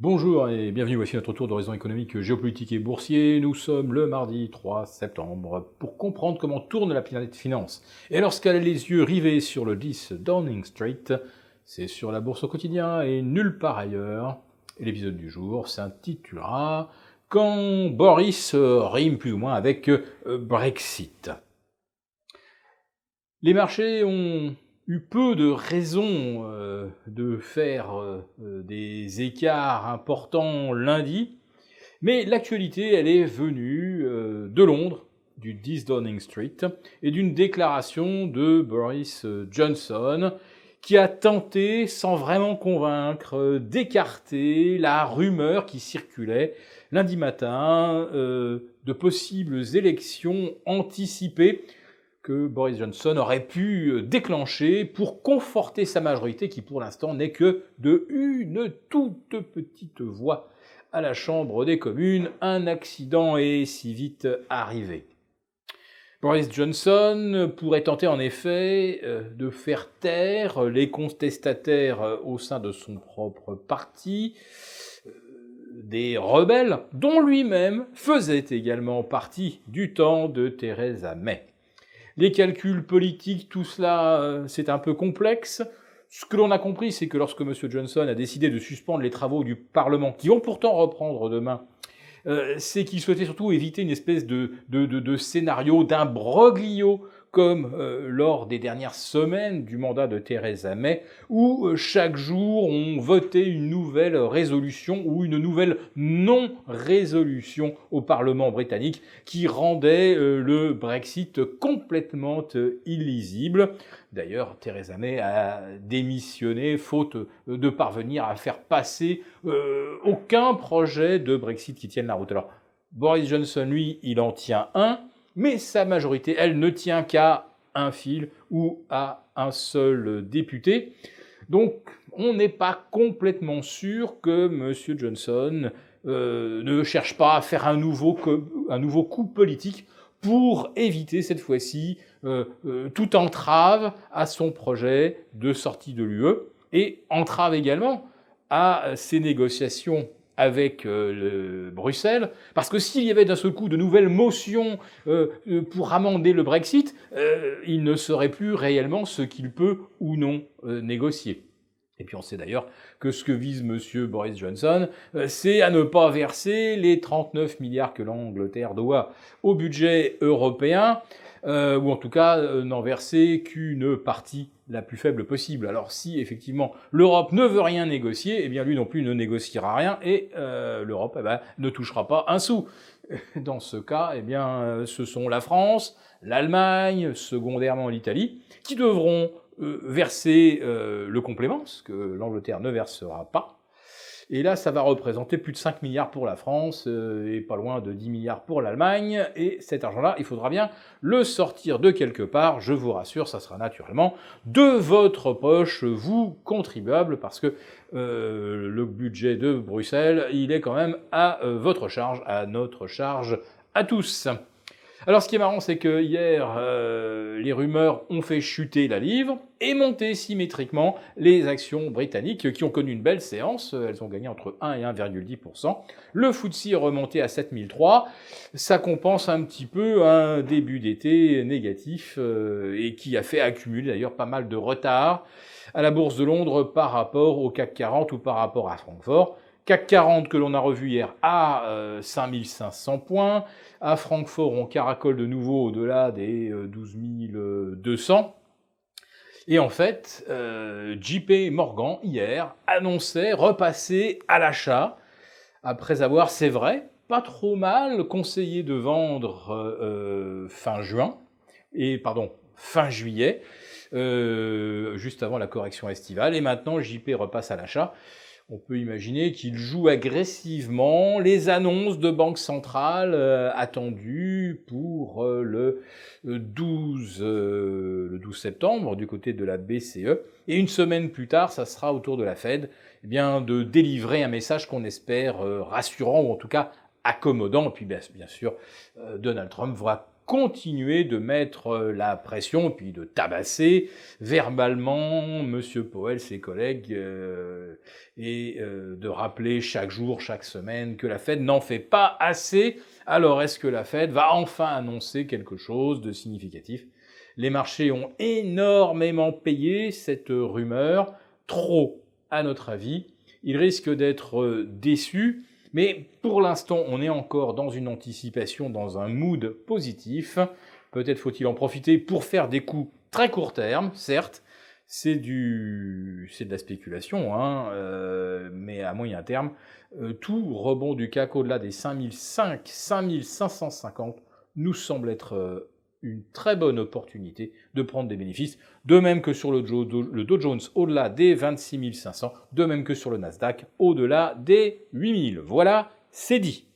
Bonjour et bienvenue, voici notre tour d'horizon économique, géopolitique et boursier. Nous sommes le mardi 3 septembre pour comprendre comment tourne la planète finance. Et lorsqu'elle a les yeux rivés sur le 10 Downing Street, c'est sur la bourse au quotidien et nulle part ailleurs. Et l'épisode du jour s'intitulera « Quand Boris rime plus ou moins avec Brexit ». Les marchés ont eu peu de raisons de faire des écarts importants lundi, mais l'actualité, elle est venue de Londres, du 10 Downing Street, et d'une déclaration de Boris Johnson, qui a tenté, sans vraiment convaincre, d'écarter la rumeur qui circulait lundi matin de possibles élections anticipées que Boris Johnson aurait pu déclencher pour conforter sa majorité qui pour l'instant n'est que de une toute petite voix à la Chambre des communes. Un accident est si vite arrivé. Boris Johnson pourrait tenter en effet de faire taire les contestataires au sein de son propre parti, des rebelles dont lui-même faisait également partie du temps de Theresa May. Les calculs politiques, tout cela, c'est un peu complexe. Ce que l'on a compris, c'est que lorsque M. Johnson a décidé de suspendre les travaux du Parlement, qui vont pourtant reprendre demain, c'est qu'il souhaitait surtout éviter une espèce de scénario, d'imbroglio, comme lors des dernières semaines du mandat de Theresa May, où chaque jour on votait une nouvelle résolution ou une nouvelle non-résolution au Parlement britannique qui rendait le Brexit complètement illisible. D'ailleurs, Theresa May a démissionné faute de parvenir à faire passer aucun projet de Brexit qui tienne la route. Alors, Boris Johnson, lui, il en tient un, mais sa majorité, elle, ne tient qu'à un fil ou à un seul député. Donc, on n'est pas complètement sûr que M. Johnson ne cherche pas à faire un nouveau coup politique pour éviter cette fois-ci toute entrave à son projet de sortie de l'UE et entrave également à ses négociations avec Bruxelles, parce que s'il y avait d'un seul coup de nouvelles motions pour amender le Brexit, il ne saurait plus réellement ce qu'il peut ou non négocier. Et puis on sait d'ailleurs que ce que vise M. Boris Johnson, c'est à ne pas verser les 39 milliards que l'Angleterre doit au budget européen, ou en tout cas n'en verser qu'une partie la plus faible possible. Alors si effectivement l'Europe ne veut rien négocier, eh bien lui non plus ne négociera rien et l'Europe ne touchera pas un sou. Dans ce cas, eh bien ce sont la France, l'Allemagne, secondairement l'Italie, qui devront verser le complément, ce que l'Angleterre ne versera pas. Et là, ça va représenter plus de 5 milliards pour la France et pas loin de 10 milliards pour l'Allemagne. Et cet argent-là, il faudra bien le sortir de quelque part. Je vous rassure, ça sera naturellement de votre poche, vous, contribuables, parce que le budget de Bruxelles, il est quand même à votre charge, à notre charge, à tous. Alors ce qui est marrant, c'est que hier, les rumeurs ont fait chuter la livre et monter symétriquement les actions britanniques qui ont connu une belle séance. Elles ont gagné entre 1 et 1,10%. Le FTSE est remonté à 7003. Ça compense un petit peu un début d'été négatif et qui a fait accumuler d'ailleurs pas mal de retard à la Bourse de Londres par rapport au CAC 40 ou par rapport à Francfort. CAC 40 que l'on a revu hier à 5500 points. À Francfort, on caracole de nouveau au-delà des 12 200. Et en fait, JP Morgan, hier, annonçait repasser à l'achat, après avoir, c'est vrai, pas trop mal conseillé de vendre fin juillet, juste avant la correction estivale. Et maintenant, JP repasse à l'achat. On peut imaginer qu'il joue agressivement les annonces de banque centrale attendues pour le 12 septembre du côté de la BCE. Et une semaine plus tard, ça sera au tour de la Fed de délivrer un message qu'on espère rassurant ou en tout cas accommodant. Et puis bien sûr, Donald Trump va continuer de mettre la pression, puis de tabasser verbalement Monsieur Powell, ses collègues, et de rappeler chaque jour, chaque semaine que la Fed n'en fait pas assez. Alors est-ce que la Fed va enfin annoncer quelque chose de significatif ? Les marchés ont énormément payé cette rumeur, trop à notre avis. Ils risquent d'être déçus. Mais pour l'instant, on est encore dans une anticipation, dans un mood positif. Peut-être faut-il en profiter pour faire des coups très court terme, certes. C'est de la spéculation, mais à moyen terme. Tout rebond du CAC au-delà des 5550 nous semble être une très bonne opportunité de prendre des bénéfices, de même que sur le Dow Jones au-delà des 26 500, de même que sur le Nasdaq au-delà des 8000. Voilà, c'est dit.